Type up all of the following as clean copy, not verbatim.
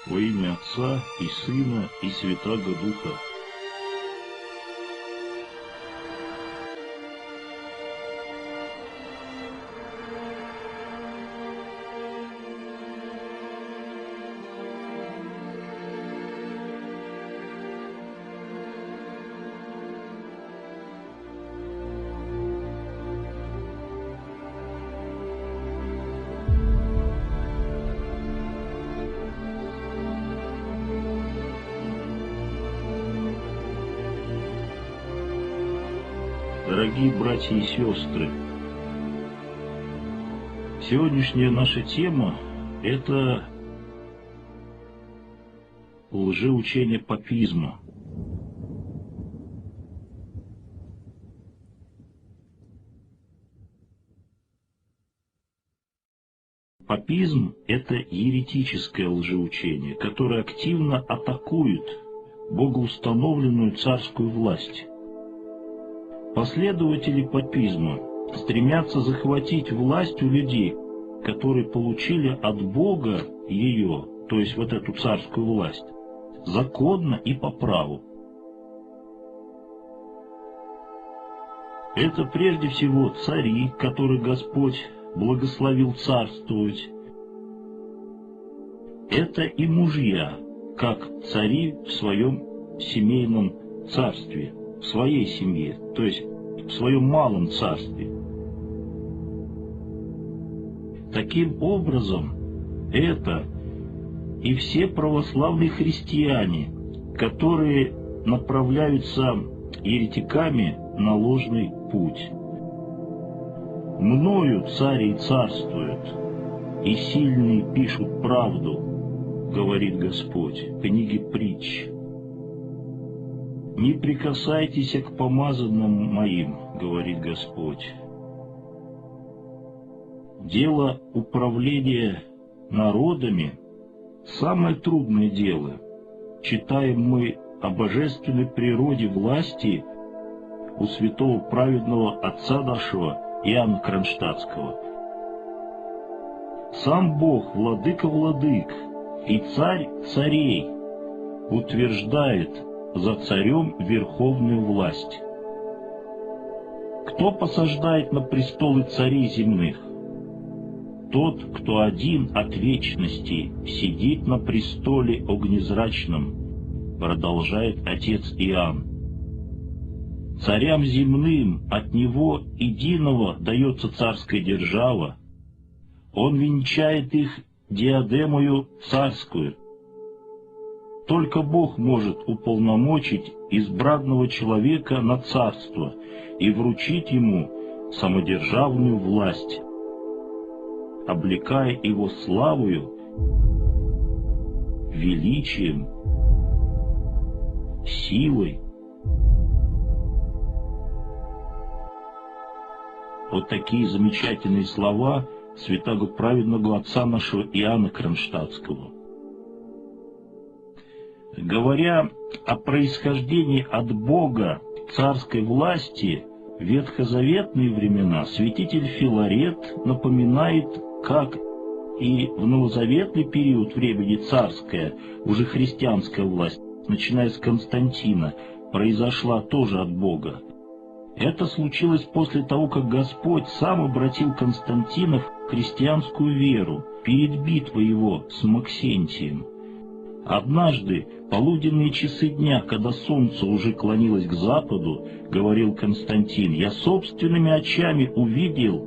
Во имя Отца и Сына и Святаго Духа. Дорогие братья и сестры, сегодняшняя наша тема – это лжеучение папизма. Папизм – это еретическое лжеучение, которое активно атакует богоустановленную царскую власть. Последователи папизма стремятся захватить власть у людей, которые получили от Бога ее, то есть вот эту царскую власть, законно и по праву. Это прежде всего цари, которых Господь благословил царствовать. Это и мужья, как цари в своем семейном царстве, в своей семье, то есть в своем малом царстве. Таким образом, это и все православные христиане, которые направляются еретиками на ложный путь. «Мною цари царствуют, и сильные пишут правду, говорит Господь» в книге Притч. «Не прикасайтесь к помазанным моим, говорит Господь». Дело управления народами – самое трудное дело. Читаем мы о божественной природе власти у святого праведного отца нашего Иоанна Кронштадтского. Сам Бог, владыка владык и царь царей, утверждает за царем верховную власть. Кто посаждает на престолы царей земных? Тот, кто один от вечности сидит на престоле огнезрачном, продолжает отец Иоанн. Царям земным от него единого дается царская держава, он венчает их диадемою царскую. Только Бог может уполномочить избранного человека на царство и вручить ему самодержавную власть, облекая его славою, величием, силой. Вот такие замечательные слова святаго праведного отца нашего Иоанна Кронштадтского. Говоря о происхождении от Бога царской власти в ветхозаветные времена, святитель Филарет напоминает, как и в новозаветный период времени царская, уже христианская власть, начиная с Константина, произошла тоже от Бога. Это случилось после того, как Господь сам обратил Константина в христианскую веру перед битвой его с Максентием. Однажды, полуденные часы дня, когда солнце уже клонилось к западу, говорил Константин, я собственными очами увидел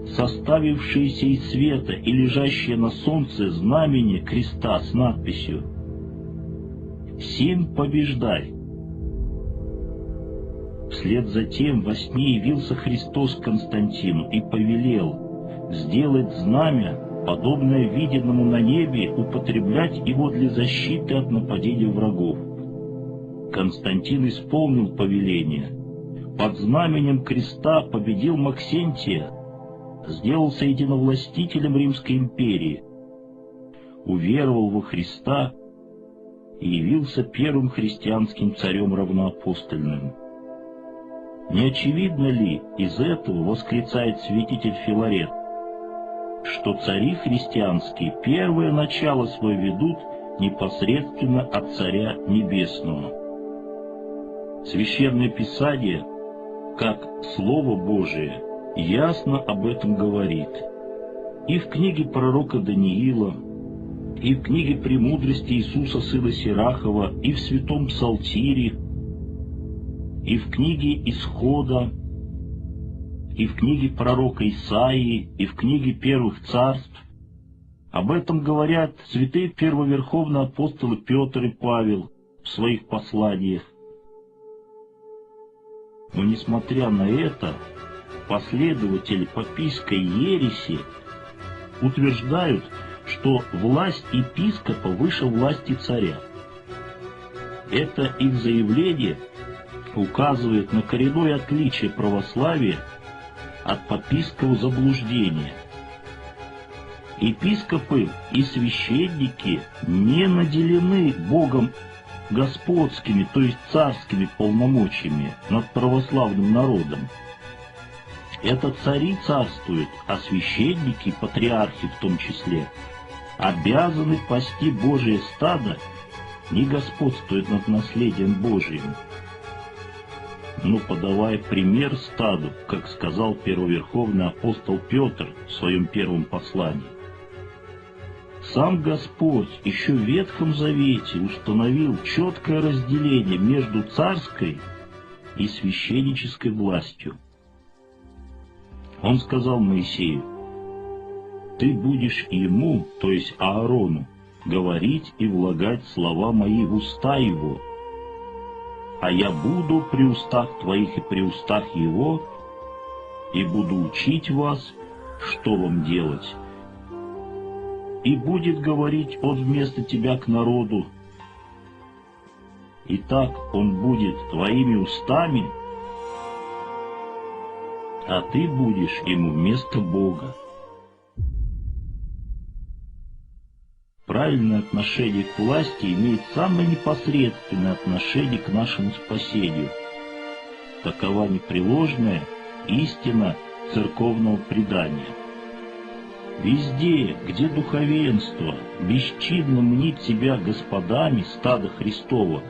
составившееся из света и лежащее на солнце знамение креста с надписью «Сим побеждай». Вслед за тем во сне явился Христос Константину и повелел сделать знамя, подобное виденному на небе, употреблять его для защиты от нападения врагов. Константин исполнил повеление. Под знаменем креста победил Максентия, сделался единовластителем Римской империи, уверовал во Христа и явился первым христианским царем равноапостольным. Не очевидно ли из этого, восклицает святитель Филарет, что цари христианские первое начало свое ведут непосредственно от Царя Небесного. Священное Писание, как Слово Божие, ясно об этом говорит. И в книге пророка Даниила, и в книге «Премудрости» Иисуса сына Сирахова, и в Святом Псалтире, и в книге «Исхода», и в книге пророка Исаии, и в книге Первых Царств. Об этом говорят святые первоверховные апостолы Петр и Павел в своих посланиях. Но несмотря на это, последователи папистской ереси утверждают, что власть епископа выше власти царя. Это их заявление указывает на коренное отличие православия от папистского заблуждения. Епископы и священники не наделены Богом господскими, то есть царскими полномочиями над православным народом. Это цари царствуют, а священники, патриархи в том числе, обязаны пасти Божие стадо, не господствуют над наследием Божиим, но подавая пример стаду, как сказал первоверховный апостол Петр в своем первом послании. Сам Господь еще в Ветхом Завете установил четкое разделение между царской и священнической властью. Он сказал Моисею: «Ты будешь ему, то есть Аарону, говорить и влагать слова мои в уста его, а я буду при устах твоих и при устах его, и буду учить вас, что вам делать. И будет говорить он вместо тебя к народу. И так он будет твоими устами, а ты будешь ему вместо Бога». Правильное отношение к власти имеет самое непосредственное отношение к нашему спасению. Такова непреложная истина церковного предания. Везде, где духовенство бесчинно мнит себя господами стада Христова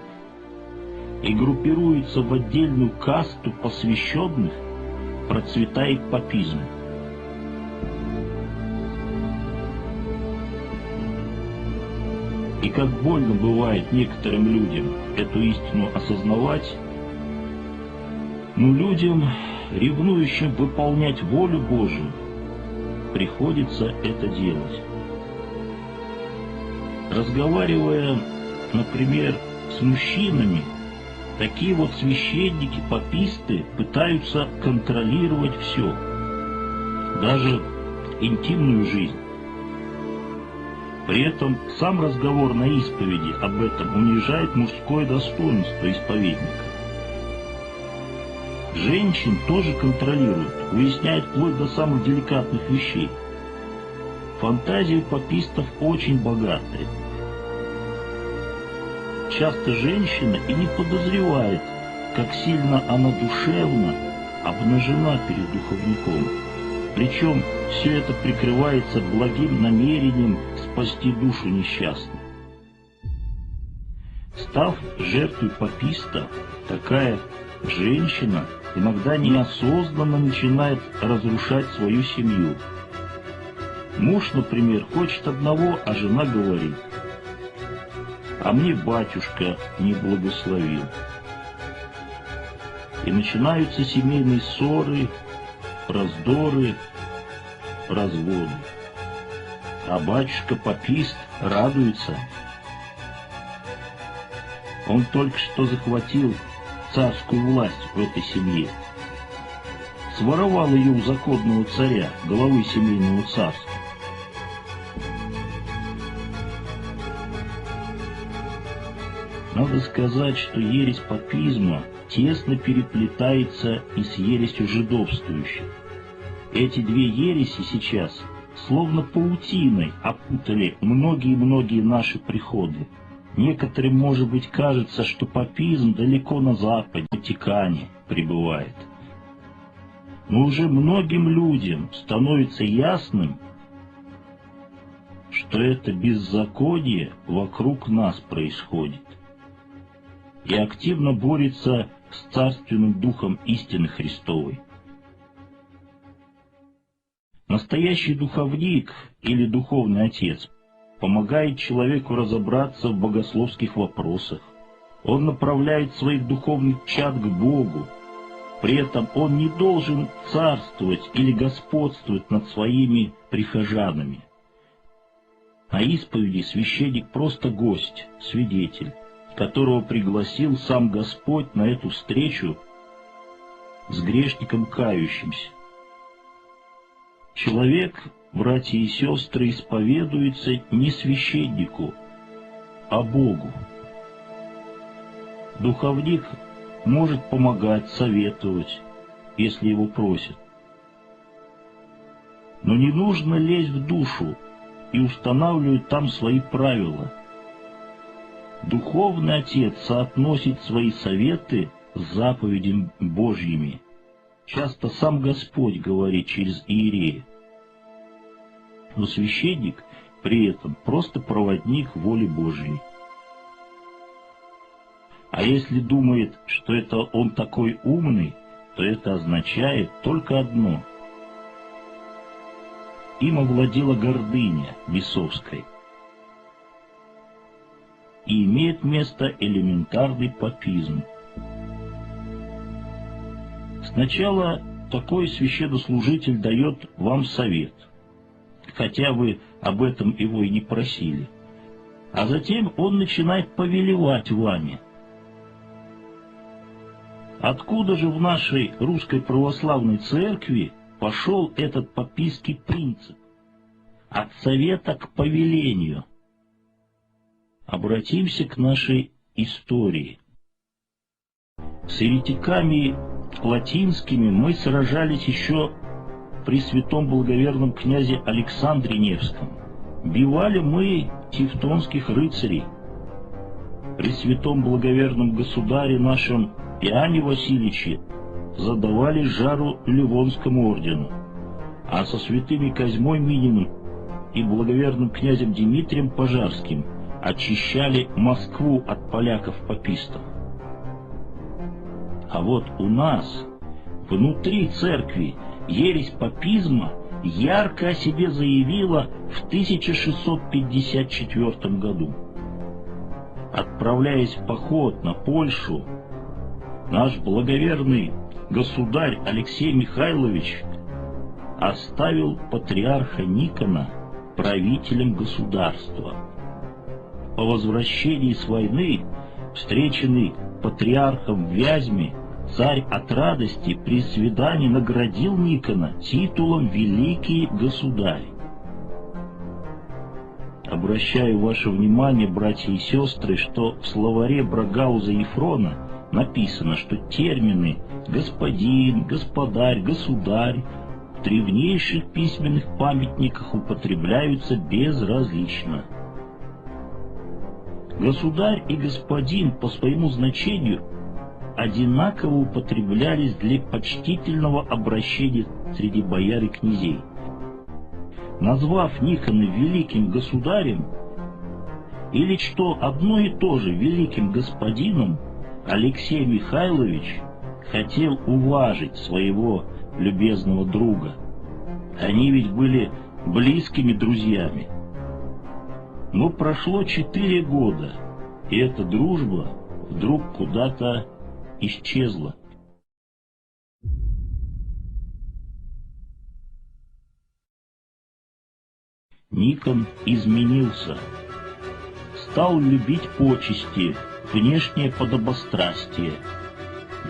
и группируется в отдельную касту посвященных, процветает папизм. И как больно бывает некоторым людям эту истину осознавать, но людям, ревнующим выполнять волю Божию, приходится это делать. Разговаривая, например, с мужчинами, такие вот священники, паписты пытаются контролировать все, даже интимную жизнь. При этом сам разговор на исповеди об этом унижает мужское достоинство исповедника. Женщин тоже контролируют, выясняют вплоть до самых деликатных вещей. Фантазии папистов очень богатые. Часто женщина и не подозревает, как сильно она душевно обнажена перед духовником. Причем все это прикрывается благим намерением спасти душу несчастную. Став жертвой паписта, такая женщина иногда неосознанно начинает разрушать свою семью. Муж, например, хочет одного, а жена говорит: «А мне батюшка не благословил». И начинаются семейные ссоры, раздоры, разводы. А батюшка-папист радуется. Он только что захватил царскую власть в этой семье. Своровал ее у законного царя, главы семейного царства. Надо сказать, что ересь папизма тесно переплетается и с ересью жидовствующих. Эти две ереси сейчас словно паутиной опутали многие-многие наши приходы. Некоторым, может быть, кажется, что папизм далеко на Западе, в Ватикане пребывает. Но уже многим людям становится ясным, что это беззаконие вокруг нас происходит, и активно борется с царственным духом истины Христовой. Настоящий духовник или духовный отец помогает человеку разобраться в богословских вопросах. Он направляет своих духовных чад к Богу. При этом он не должен царствовать или господствовать над своими прихожанами. На исповеди священник просто гость, свидетель, которого пригласил сам Господь на эту встречу с грешником кающимся. Человек, братья и сестры, исповедуется не священнику, а Богу. Духовник может помогать, советовать, если его просят. Но не нужно лезть в душу и устанавливать там свои правила. Духовный отец соотносит свои советы с заповедями Божьими. Часто сам Господь говорит через иерея. Но священник при этом просто проводник воли Божьей. А если думает, что это он такой умный, то это означает только одно. Им овладела гордыня бесовской. И имеет место элементарный папизм. Сначала такой священнослужитель дает вам совет, хотя вы об этом его и не просили, а затем он начинает повелевать вами. Откуда же в нашей русской православной церкви пошел этот папистский принцип? От совета к повелению. Обратимся к нашей истории. С еретиками латинскими мы сражались еще при святом благоверном князе Александре Невском. Бивали мы тевтонских рыцарей. При святом благоверном государе нашем Иоанне Васильевиче задавали жару Ливонскому ордену, а со святыми Козьмой Мининым и благоверным князем Дмитрием Пожарским очищали Москву от поляков-папистов. А вот у нас, внутри церкви, ересь папизма ярко о себе заявила в 1654 году. Отправляясь в поход на Польшу, наш благоверный государь Алексей Михайлович оставил патриарха Никона правителем государства. По возвращении с войны, встреченный патриархом в Вязьме, царь от радости при свидании наградил Никона титулом «Великий государь». Обращаю ваше внимание, братья и сестры, что в словаре Брагауза Ефрона написано, что термины «господин», «господарь», «государь» в древнейших письменных памятниках употребляются безразлично. Государь и господин по своему значению одинаково употреблялись для почтительного обращения среди бояр и князей. Назвав Никона великим государем, или что одно и то же великим господином, Алексей Михайлович хотел уважить своего любезного друга. Они ведь были близкими друзьями. Но прошло 4 года, и эта дружба вдруг куда-то исчезла. Никон изменился, стал любить почести, внешнее подобострастие.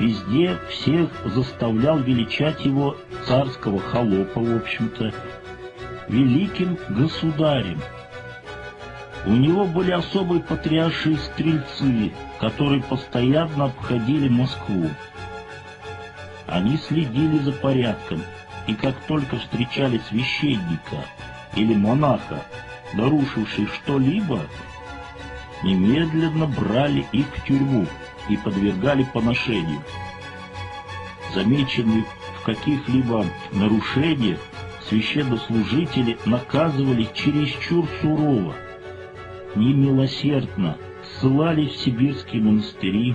Везде всех заставлял величать его царского холопа, в общем-то, великим государем. У него были особые патриаршие стрельцы, которые постоянно обходили Москву. Они следили за порядком, и как только встречали священника или монаха, нарушивших что-либо, немедленно брали их в тюрьму и подвергали поношению. Замеченный в каких-либо нарушениях, священнослужители наказывали чересчур сурово, немилосердно ссылали в сибирские монастыри,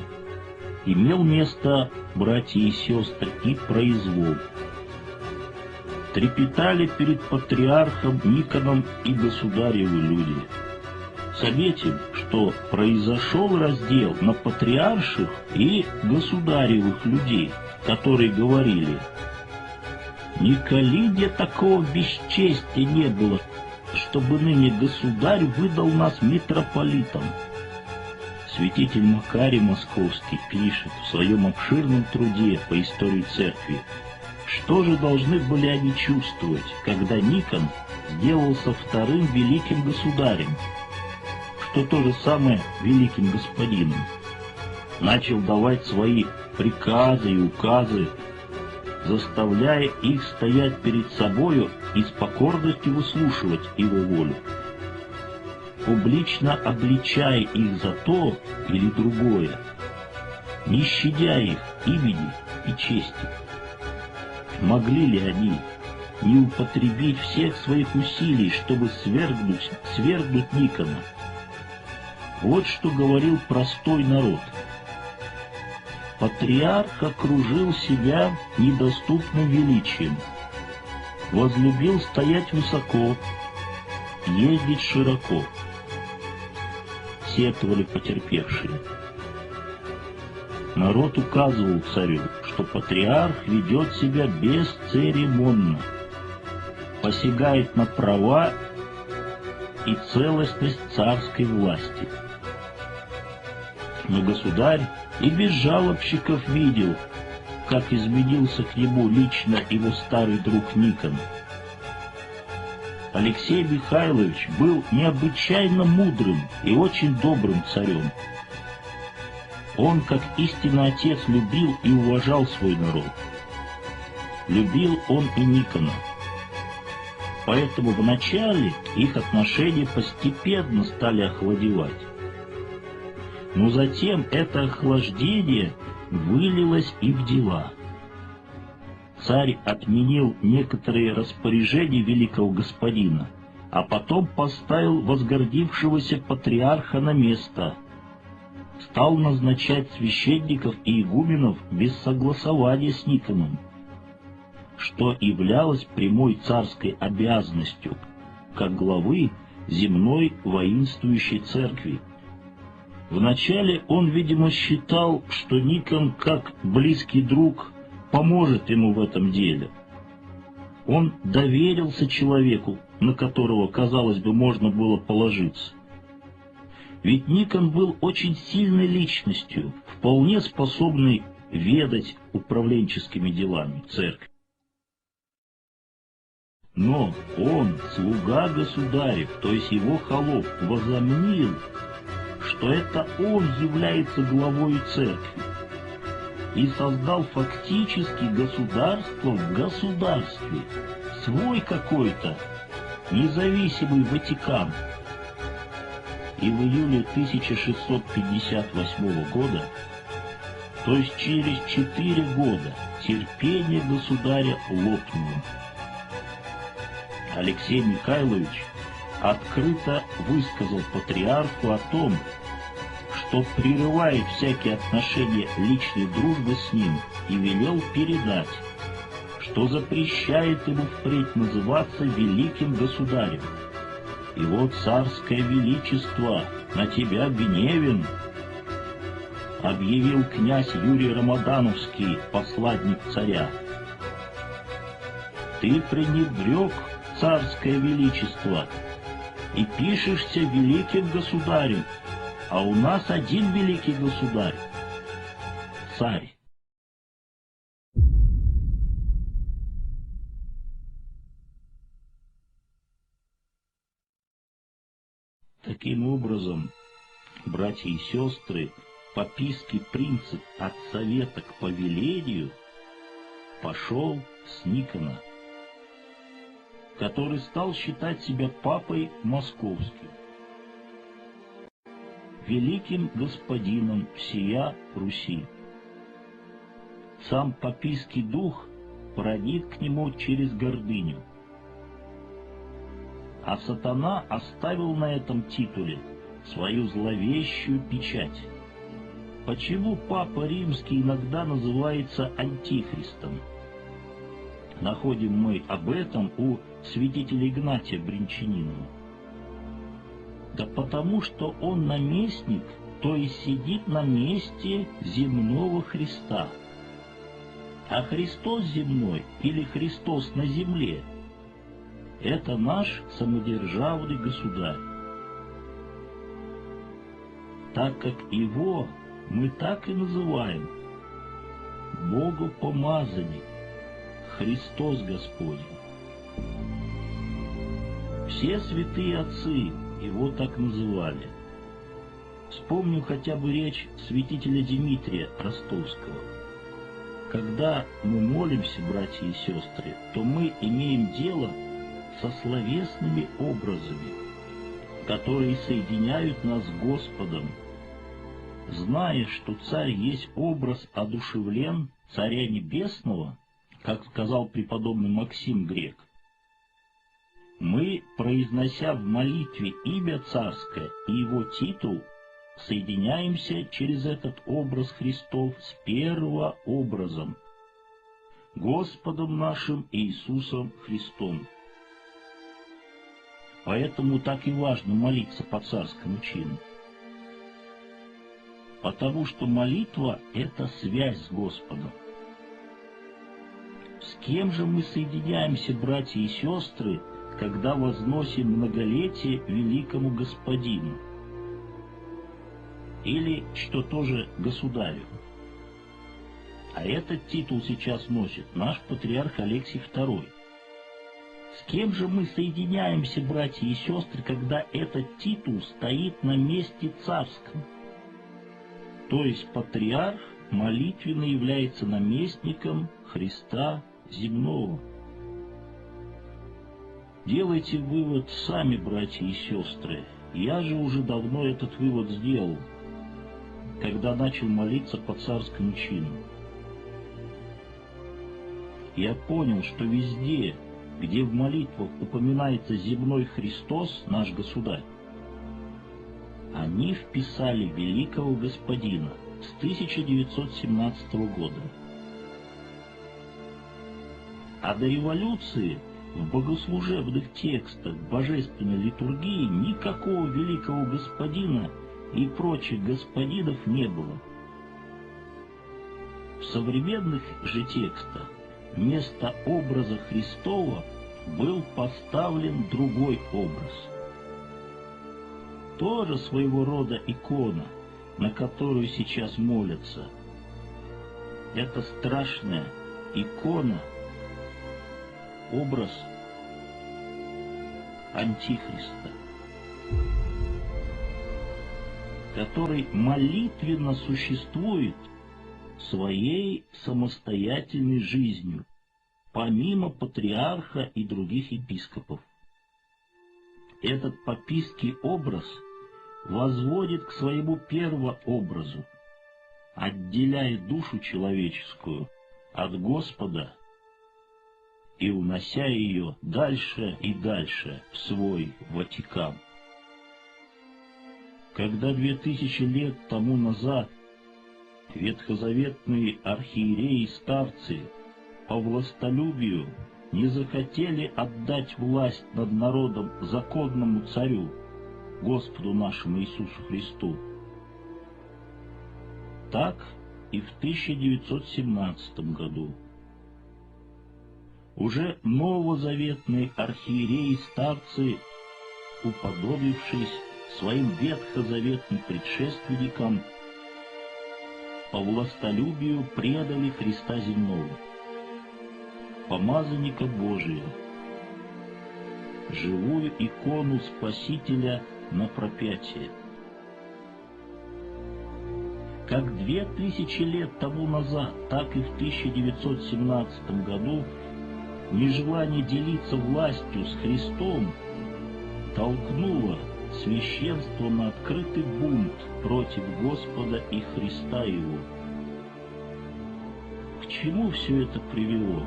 имел место, братья и сестры, и произвол. Трепетали перед патриархом Никоном и государевы люди. Заметим, что произошел раздел на патриарших и государевых людей, которые говорили: «Николи где такого бесчестия не было, чтобы ныне государь выдал нас митрополитам». Святитель Макарий Московский пишет в своем обширном труде по истории церкви, что же должны были они чувствовать, когда Никон сделался вторым великим государем, что то же самое великим господином, начал давать свои приказы и указы, заставляя их стоять перед собою и с покорностью выслушивать его волю, публично обличая их за то или другое, не щадя их имени и чести. Могли ли они не употребить всех своих усилий, чтобы свергнуть Никона? Вот что говорил простой народ. Патриарх окружил себя недоступным величием, возлюбил стоять высоко, ездить широко. Сетовали потерпевшие. Народ указывал царю, что патриарх ведет себя бесцеремонно, посягает на права и целостность царской власти. Но государь и без жалобщиков видел, как изменился к нему лично его старый друг Никон. Алексей Михайлович был необычайно мудрым и очень добрым царем. Он, как истинный отец, любил и уважал свой народ. Любил он и Никона. Поэтому вначале их отношения постепенно стали охладевать. Но затем это охлаждение вылилось и в дела. Царь отменил некоторые распоряжения великого господина, а потом поставил возгордившегося патриарха на место, стал назначать священников и игуменов без согласования с Никоном, что являлось прямой царской обязанностью, как главы земной воинствующей церкви. Вначале он, видимо, считал, что Никон, как близкий друг, поможет ему в этом деле. Он доверился человеку, на которого, казалось бы, можно было положиться. Ведь Никон был очень сильной личностью, вполне способной ведать управленческими делами церкви. Но он, слуга государев, то есть его холоп, возомнил, что это он является главой церкви, и создал фактически государство в государстве, свой какой-то независимый Ватикан. И в июле 1658 года, то есть через 4 года, терпение государя лопнуло. Алексей Михайлович открыто высказал патриарху о том, что прерывает всякие отношения личной дружбы с ним, и велел передать, что запрещает ему впредь называться великим государем. Его царское величество на тебя гневен, объявил князь Юрий Рамадановский, посладник царя. Ты пренебрег царское величество и пишешься великим государем, а у нас один великий государь — царь. Таким образом, братья и сестры, папистский принцип от совета к повелению пошел с Никона, который стал считать себя папой московским, великим господином всея Руси. Сам папистский дух проник к нему через гордыню, а сатана оставил на этом титуле свою зловещую печать. Почему Папа Римский иногда называется антихристом? Находим мы об этом у святителя Игнатия Бринчанинова. Да потому что он наместник, то есть сидит на месте земного Христа. А Христос земной или Христос на земле — это наш самодержавный государь. Так как его мы так и называем — Богопомазанник, Христос Господень. Все святые отцы его так называли. Вспомню хотя бы речь святителя Дмитрия Ростовского. Когда мы молимся, братья и сестры, то мы имеем дело со словесными образами, которые соединяют нас с Господом. Зная, что царь есть образ одушевлен царя небесного, как сказал преподобный Максим Грек, мы, произнося в молитве имя царское и его титул, соединяемся через этот образ Христов с первообразом, Господом нашим Иисусом Христом. Поэтому так и важно молиться по царскому чину. Потому что молитва — это связь с Господом. С кем же мы соединяемся, братья и сестры, когда возносим многолетие великому Господину? Или, что тоже, государю? А этот титул сейчас носит наш патриарх Алексий II. С кем же мы соединяемся, братья и сестры, когда этот титул стоит на месте царском? То есть патриарх молитвенно является наместником Христа земного. Делайте вывод сами, братья и сестры. Я же уже давно этот вывод сделал, когда начал молиться по царскому чину. Я понял, что везде, где в молитвах упоминается земной Христос, наш государь, они вписали великого господина с 1917 года. А до революции в богослужебных текстах божественной литургии никакого великого господина и прочих господинов не было. В современных же текстах вместо образа Христова был поставлен другой образ. Тоже своего рода икона, на которую сейчас молятся. Это страшная икона, образ Антихриста, который молитвенно существует своей самостоятельной жизнью, помимо патриарха и других епископов. Этот папистский образ возводит к своему первообразу, отделяя душу человеческую от Господа и унося ее дальше и дальше в свой Ватикан. Когда 2000 лет тому назад ветхозаветные архиереи и старцы по властолюбию не захотели отдать власть над народом законному царю, Господу нашему Иисусу Христу, так и в 1917 году. Уже новозаветные архиереи и старцы, уподобившись своим ветхозаветным предшественникам, по властолюбию предали Христа земного, помазанника Божия, живую икону Спасителя на пропятие. Как 2000 лет тому назад, так и в 1917 году нежелание делиться властью с Христом толкнуло священство на открытый бунт против Господа и Христа Его. К чему все это привело?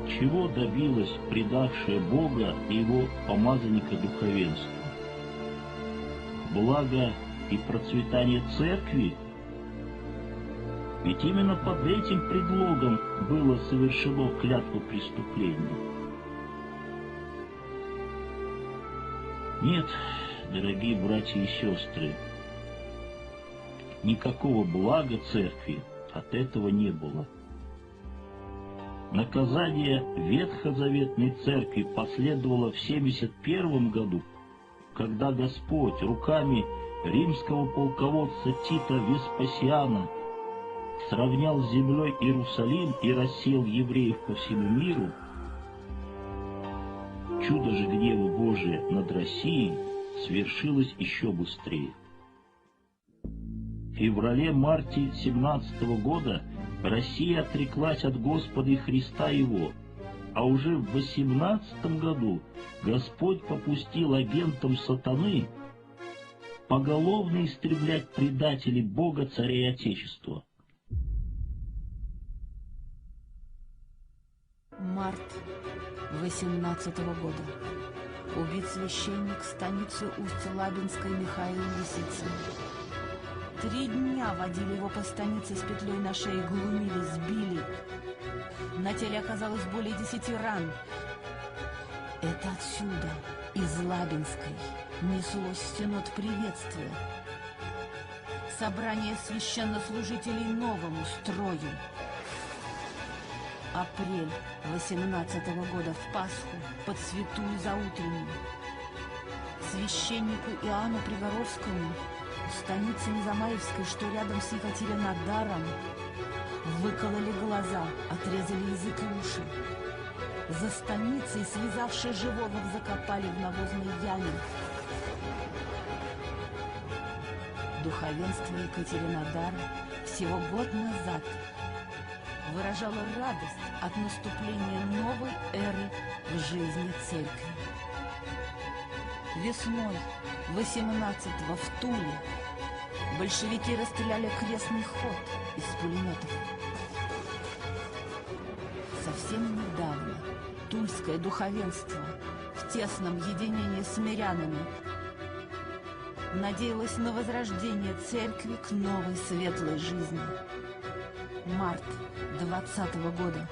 К Чего добилось предавшее Бога и его помазанника духовенства? Благо и процветание церкви? Ведь именно под этим предлогом было совершено клятвопреступление. Нет, дорогие братья и сестры, никакого блага церкви от этого не было. Наказание Ветхозаветной церкви последовало в 71 году, когда Господь руками римского полководца Тита Веспасиана сравнял с землей Иерусалим и рассеял евреев по всему миру. Чудо же гнева Божия над Россией свершилось еще быстрее. В феврале-марте 17 года Россия отреклась от Господа и Христа Его, а уже в 18 году Господь попустил агентам сатаны поголовно истреблять предателей Бога, царя и Отечества. Март 18 года. Убит священник станицы Усть-Лабинской Михаил Лисицын. 3 дня водили его по станице с петлей на шее, глумили, сбили. На теле оказалось более 10 ран. Это отсюда, из Лабинской, неслось стенот приветствия. Собрание священнослужителей новому строю. Апрель 18 года, в Пасху, под святую заутреннюю. Священнику Иоанну Пригоровскому в станице Незамаевской, что рядом с Екатеринодаром, выкололи глаза, отрезали язык и уши. За станицей, связавшие живого, закопали в навозной яме. Духовенство Екатеринодара всего год назад выражало радость от наступления новой эры в жизни церкви. Весной 18-го в Туле большевики расстреляли крестный ход из пулеметов. Совсем недавно тульское духовенство в тесном единении с мирянами надеялось на возрождение церкви к новой светлой жизни. Март 20-го года.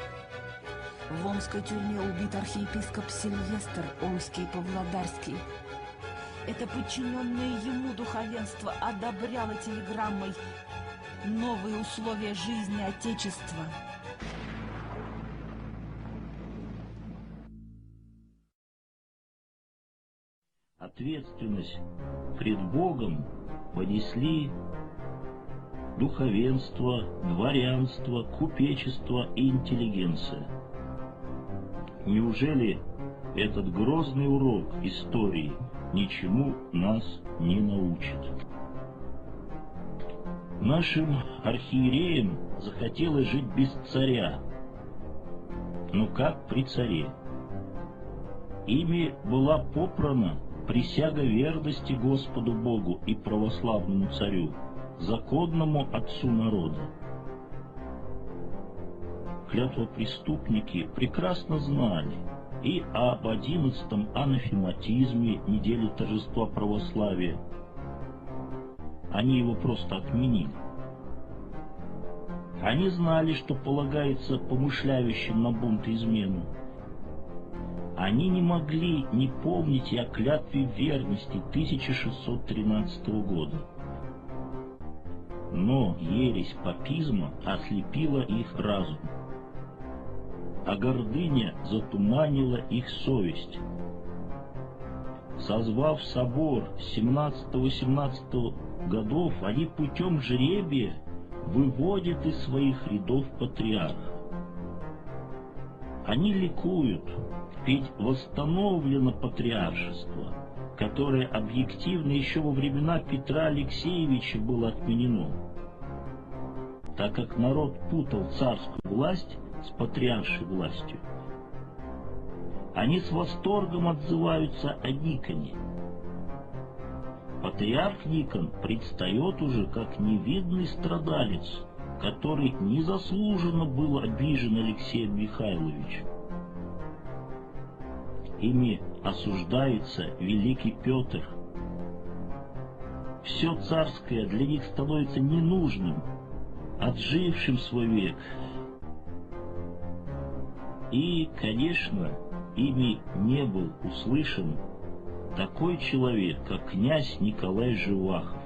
В омской тюрьме убит архиепископ Сильвестр Омский и Павлодарский. Это подчиненное ему духовенство одобряло телеграммой новые условия жизни Отечества. Ответственность пред Богом понесли духовенство, дворянство, купечество и интеллигенция. Неужели этот грозный урок истории ничему нас не научит? Нашим архиереям захотелось жить без царя, но как при царе. Ими была попрана присяга верности Господу Богу и православному царю, законному отцу народа. Клятвопреступники прекрасно знали и об 11-м анафематизме, неделе торжества православия. Они его просто отменили. Они знали, что полагается помышляющим на бунт и измену. Они не могли не помнить и о клятве верности 1613 года. Но ересь папизма ослепила их разум, а гордыня затуманила их совесть. Созвав собор 17-18 годов, они путем жребия выводят из своих рядов патриарха. Они ликуют, ведь восстановлено патриаршество, которое объективно еще во времена Петра Алексеевича было отменено, так как народ путал царскую власть с патриаршей властью. Они с восторгом отзываются о Никоне. Патриарх Никон предстает уже как невидный страдалец, который незаслуженно был обижен Алексеем Михайловичем. ими осуждается великий Петр. Все царское для них становится ненужным, отжившим свой век. И, конечно, ими не был услышан такой человек, как князь Николай Живахов,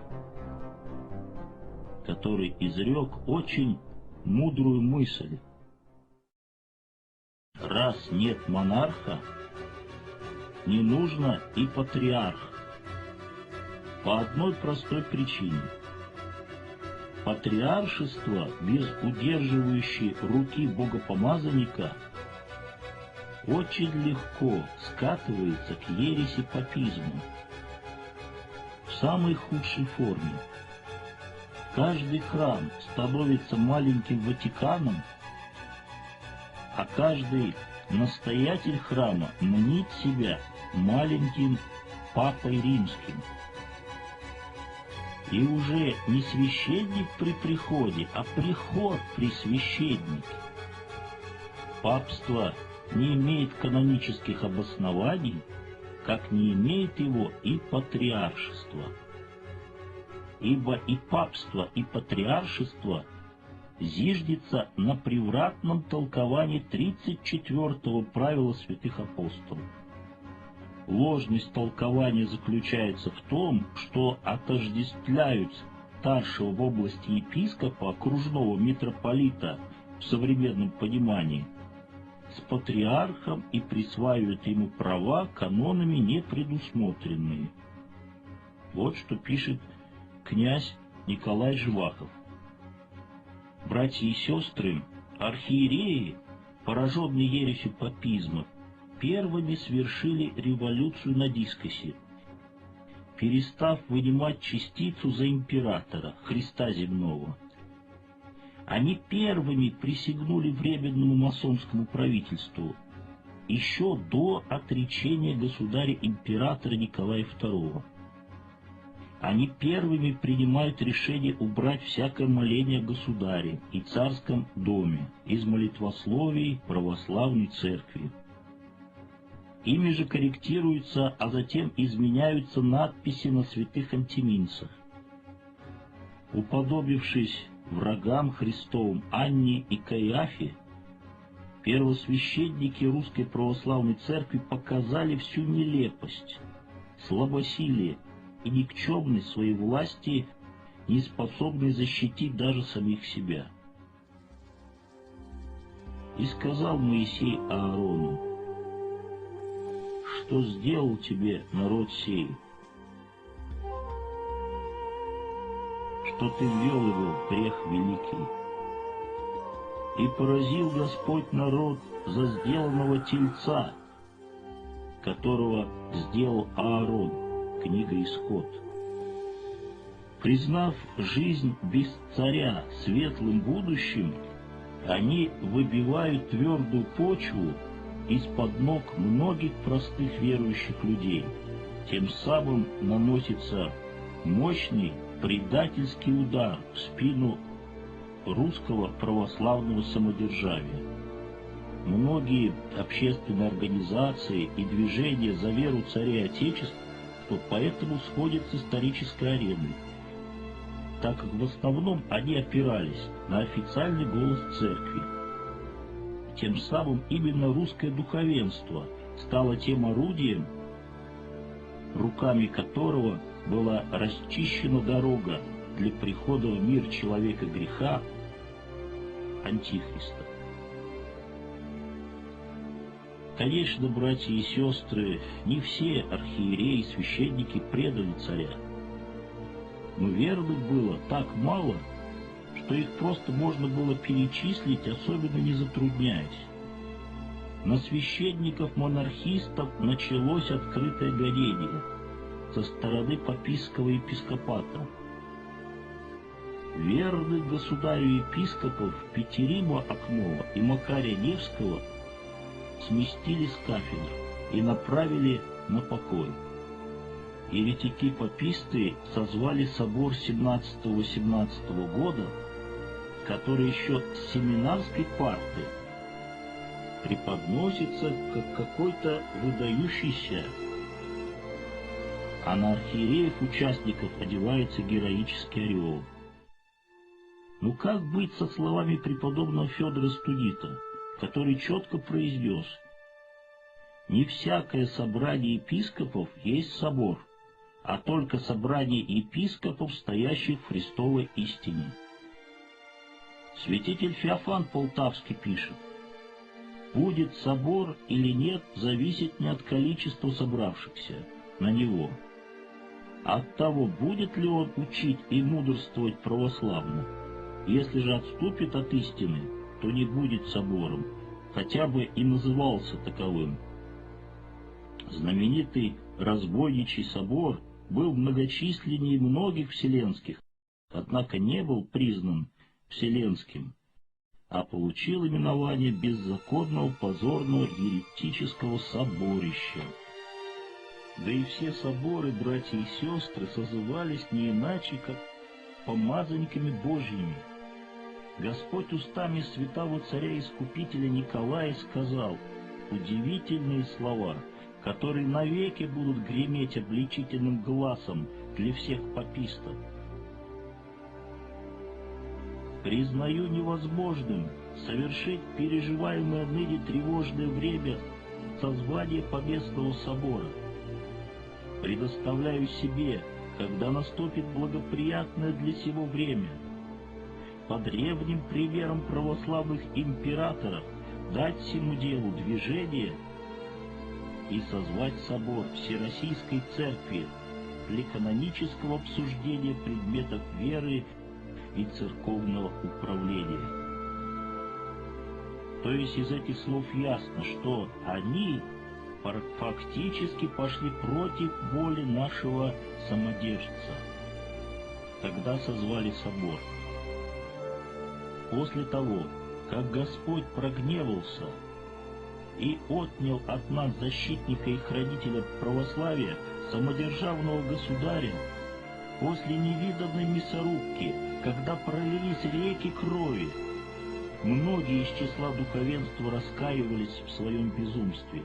который изрек очень мудрую мысль. Раз нет монарха, не нужно и патриарх. По одной простой причине. Патриаршество без удерживающей руки богопомазанника очень легко скатывается к ереси папизму в самой худшей форме. Каждый храм становится маленьким Ватиканом, а каждый настоятель храма мнит себя маленьким Папой Римским. И уже не священник при приходе, а приход при священнике. Папство не имеет канонических обоснований, как не имеет его и патриаршество. Ибо и папство, и патриаршество зиждется на превратном толковании 34-го правила святых апостолов. Ложность толкования заключается в том, что отождествляют старшего в области епископа, окружного митрополита в современном понимании, с патриархом и присваивают ему права, канонами не предусмотренные. Вот что пишет князь Николай Живахов. Братья и сестры, архиереи, пораженные ересью папизма, первыми совершили революцию на дискосе, перестав вынимать частицу за императора, Христа земного. Они первыми присягнули временному масонскому правительству еще до отречения государя-императора Николая II. Они первыми принимают решение убрать всякое моление о государе и царском доме из молитвословий православной церкви. Ими же корректируются, а затем изменяются надписи на святых антиминцах. Уподобившись врагам Христовым Анне и Каиафе, первосвященники Русской Православной Церкви показали всю нелепость, слабосилие и никчемность своей власти, не способной защитить даже самих себя. И сказал Моисей Аарону: что сделал тебе народ сей, что ты ввел его в грех великий. И поразил Господь народ за сделанного тельца, которого сделал Аарон. Книга Исход. Признав жизнь без царя светлым будущим, они выбивают твердую почву из-под ног многих простых верующих людей. Тем самым наносится мощный предательский удар в спину русского православного самодержавия. Многие общественные организации и движения за веру царя и Отечества поэтому сходят с исторической арены, так как в основном они опирались на официальный голос церкви. Тем самым именно русское духовенство стало тем орудием, руками которого была расчищена дорога для прихода в мир человека греха, Антихриста. Конечно, братья и сестры, не все архиереи и священники предали царя. Но верных было так мало, что их просто можно было перечислить, особенно не затрудняясь. На священников-монархистов началось открытое гонение со стороны папистского епископата. Верных государю епископов Петерима Окнова и Макария Невского сместили с кафедр и направили на покой. Еретики-паписты созвали собор 17-18 года, который еще с семинарской парты преподносится как какой-то выдающийся, а на архиереев-участников одевается героический ореол. Ну как быть со словами преподобного Федора Студита, который четко произнес: «Не всякое собрание епископов есть собор, а только собрание епископов, стоящих в Христовой истине». Святитель Феофан Полтавский пишет: «Будет собор или нет, зависит не от количества собравшихся на него, а от того, будет ли он учить и мудрствовать православно. Если же отступит от истины, то не будет собором, хотя бы и назывался таковым». Знаменитый разбойничий собор был многочисленнее многих вселенских, однако не был признан вселенским, а получил именование беззаконного, позорного, еретического соборища. Да и все соборы, братья и сестры, созывались не иначе, как помазанниками Божьими. Господь устами святого царя-искупителя Николая сказал удивительные слова, которые навеки будут греметь обличительным гласом для всех папистов. «Признаю невозможным совершить переживаемое ныне тревожное время созвание Поместного собора. Предоставляю себе, когда наступит благоприятное для сего время, по древним примерам православных императоров дать всему делу движение и созвать собор Всероссийской Церкви для канонического обсуждения предметов веры и церковного управления». То есть из этих слов ясно, что они фактически пошли против воли нашего самодержца. Тогда созвали собор. После того, как Господь прогневался и отнял от нас защитника и хранителя православия, самодержавного государя, после невиданной мясорубки, когда пролились реки крови, многие из числа духовенства раскаивались в своем безумстве.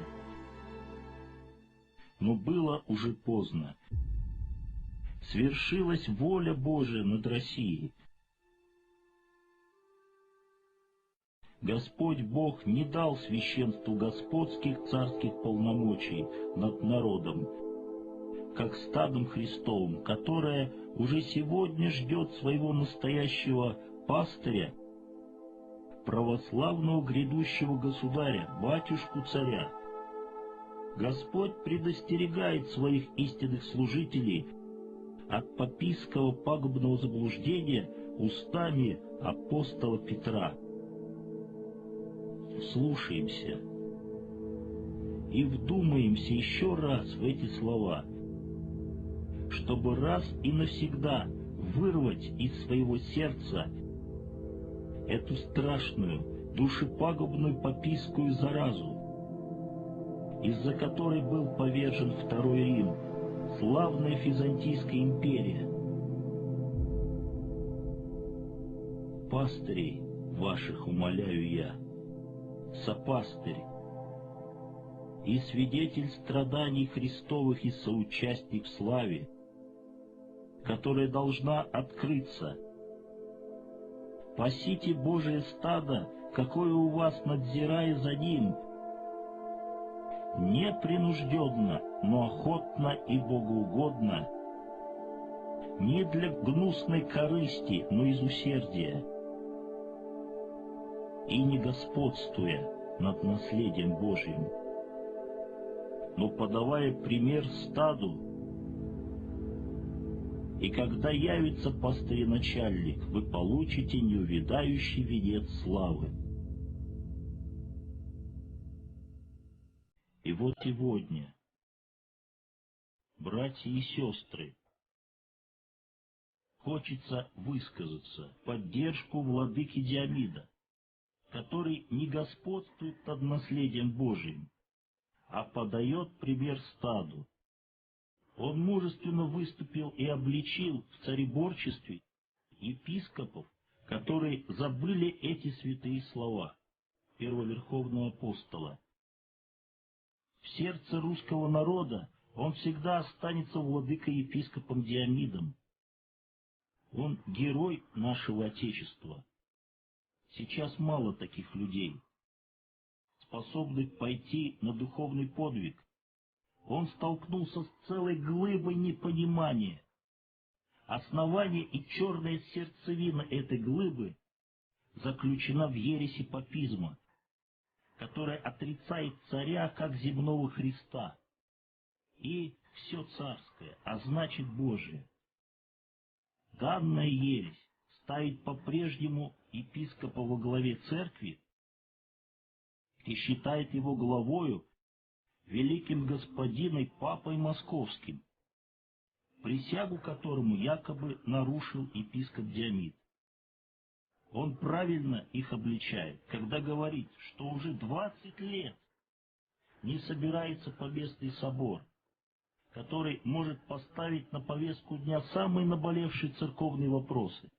Но было уже поздно. Свершилась воля Божия над Россией. Господь Бог не дал священству господских царских полномочий над народом, как стадом Христовым, которое уже сегодня ждет своего настоящего пастыря, православного грядущего государя, батюшку-царя. Господь предостерегает своих истинных служителей от папистского пагубного заблуждения устами апостола Петра. Слушаемся и вдумаемся еще раз в эти слова, чтобы раз и навсегда вырвать из своего сердца эту страшную, душепагубную папистскую заразу, из-за которой был повержен Второй Рим, славная Византийская империя. Пастырей ваших умоляю я, сопастырь и свидетель страданий Христовых и соучастник в славе, которая должна открыться. Пасите Божие стадо, какое у вас, надзирая за ним, непринужденно, но охотно и богоугодно, не для гнусной корысти, но из усердия, и не господствуя над наследием Божьим, но подавая пример стаду. И когда явится пастырь-начальник, вы получите неувядающий венец славы. И вот сегодня, братья и сестры, хочется высказаться в поддержку владыки Диомида, который не господствует над наследием Божиим, а подает пример стаду. Он мужественно выступил и обличил в царедворчестве епископов, которые забыли эти святые слова. первоверховного апостола. В сердце русского народа он всегда останется владыкой-епископом Диомидом. Он герой нашего Отечества. Сейчас мало таких людей, способных пойти на духовный подвиг. Он столкнулся с целой глыбой непонимания. Основание и черная сердцевина этой глыбы заключена в ереси папизма, которая отрицает царя как земного Христа и все царское, а значит Божие. Данная ересь ставит по-прежнему епископа во главе церкви и считает его главою великим господиной Папой Московским, присягу которому якобы нарушил епископ Диомид. Он правильно их обличает, когда говорит, что уже 20 лет не собирается поместный собор, который может поставить на повестку дня самые наболевшие церковные вопросы.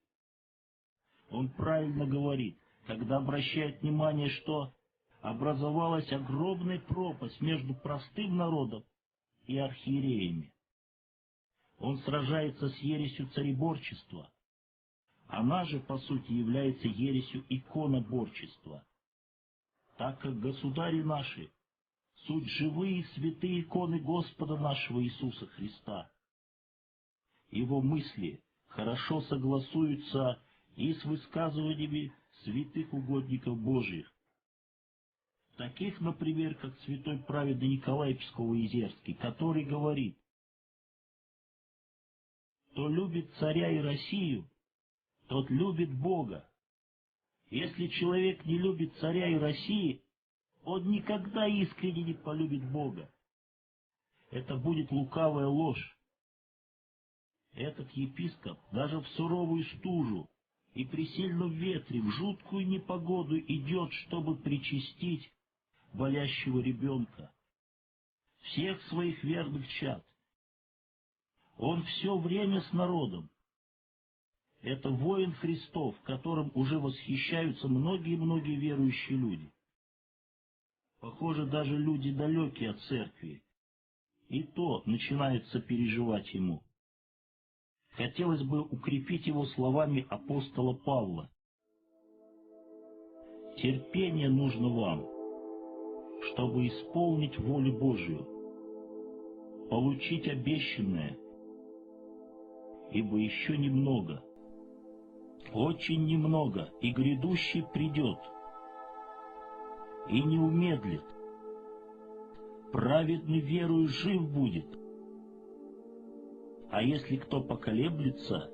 Он правильно говорит, когда обращает внимание, что образовалась огромная пропасть между простым народом и архиереями. Он сражается с ересью цаrebорчества. Она же, по сути, является ересью иконоборчества, так как государи наши суть живые святые иконы Господа нашего Иисуса Христа. Его мысли хорошо согласуются и с высказываниями святых угодников Божьих, таких, например, как святой праведный Николай Псково-Изерский, который говорит: «Кто любит царя и Россию, тот любит Бога. Если человек не любит царя и России, он никогда искренне не полюбит Бога. Это будет лукавая ложь». Этот епископ даже в суровую стужу и при сильном ветре, в жуткую непогоду идет, чтобы причастить болящего ребенка, всех своих верных чад. Он все время с народом. Это воин Христов, которым уже восхищаются многие-многие верующие люди. Похоже, даже люди далекие от церкви, и то начинают сопереживать ему. Хотелось бы укрепить его словами апостола Павла: «Терпение нужно вам, чтобы исполнить волю Божию, получить обещанное, ибо еще немного, очень немного, и грядущий придет, и не умедлит. Праведный верою жив будет, а если кто поколеблется,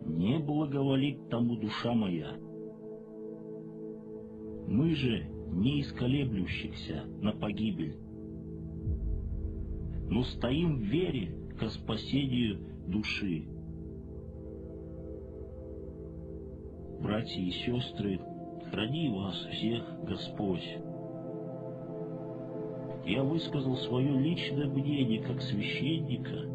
не благоволит тому душа моя». Мы же не из колеблющихся на погибель, но стоим в вере ко спасению души. Братья и сестры, храни вас всех Господь. Я высказал свое личное мнение как священника.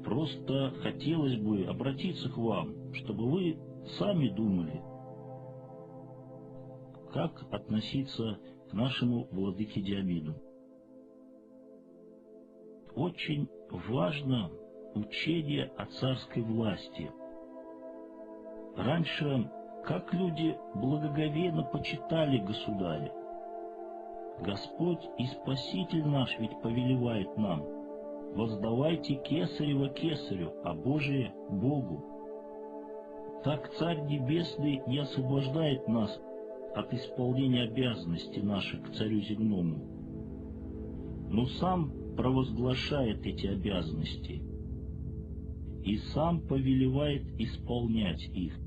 Просто хотелось бы обратиться к вам, чтобы вы сами думали, как относиться к нашему владыке Диомиду. Очень важно учение о царской власти. Раньше, как люди благоговейно почитали государя, Господь и Спаситель наш ведь повелевает нам: воздавайте кесарево кесарю, а Божие Богу. Так Царь Небесный не освобождает нас от исполнения обязанностей наших к Царю Земному, но сам провозглашает эти обязанности и сам повелевает исполнять их.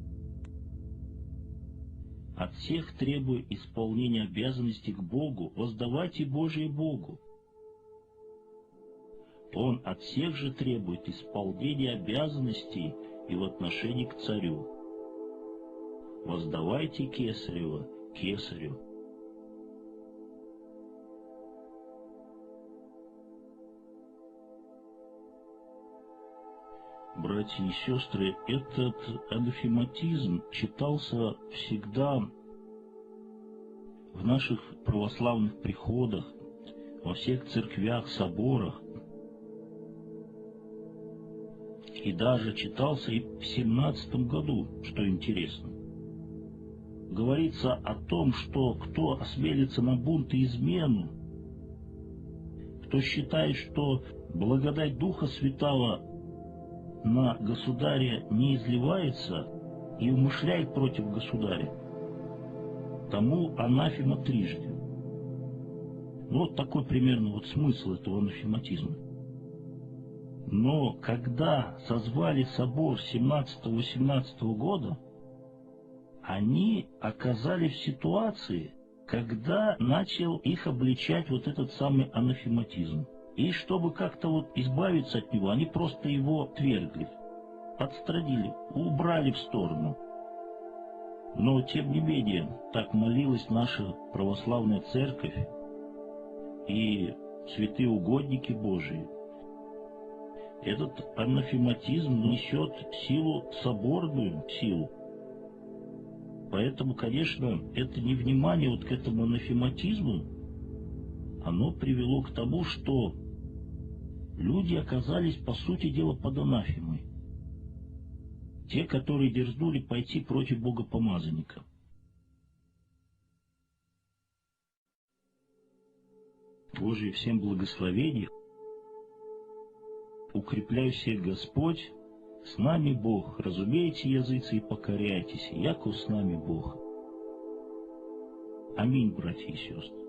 От всех требуя исполнения обязанностей к Богу, воздавайте Божие Богу. Он от всех же требует исполнения обязанностей и в отношении к царю. Воздавайте кесарево кесарю. братья и сестры, этот анафематизм читался всегда в наших православных приходах, во всех церквях, соборах, и даже читался и в 17 году, что интересно. Говорится о том, что кто осмелится на бунт и измену, кто считает, что благодать Духа Святого на государя не изливается и умышляет против государя, тому анафема трижды. Вот такой примерно вот смысл этого анафематизма. Но когда созвали собор 17-18 года, они оказались в ситуации, когда начал их обличать вот этот самый анафематизм. И чтобы как-то вот избавиться от него, они просто его отвергли, отстранили, убрали в сторону. Но, тем не менее, так молилась наша православная церковь и святые угодники Божии. Этот анафематизм несет силу, соборную силу. Поэтому, конечно, это невнимание вот к этому анафематизму, оно привело к тому, что люди оказались, по сути дела, под анафемой. Те, которые дерзнули пойти против богопомазанника. Божие всем благословение. Укрепляй всех Господь, с нами Бог. Разумейте, языцы, и покоряйтесь, яко с нами Бог. Аминь, братья и сестры.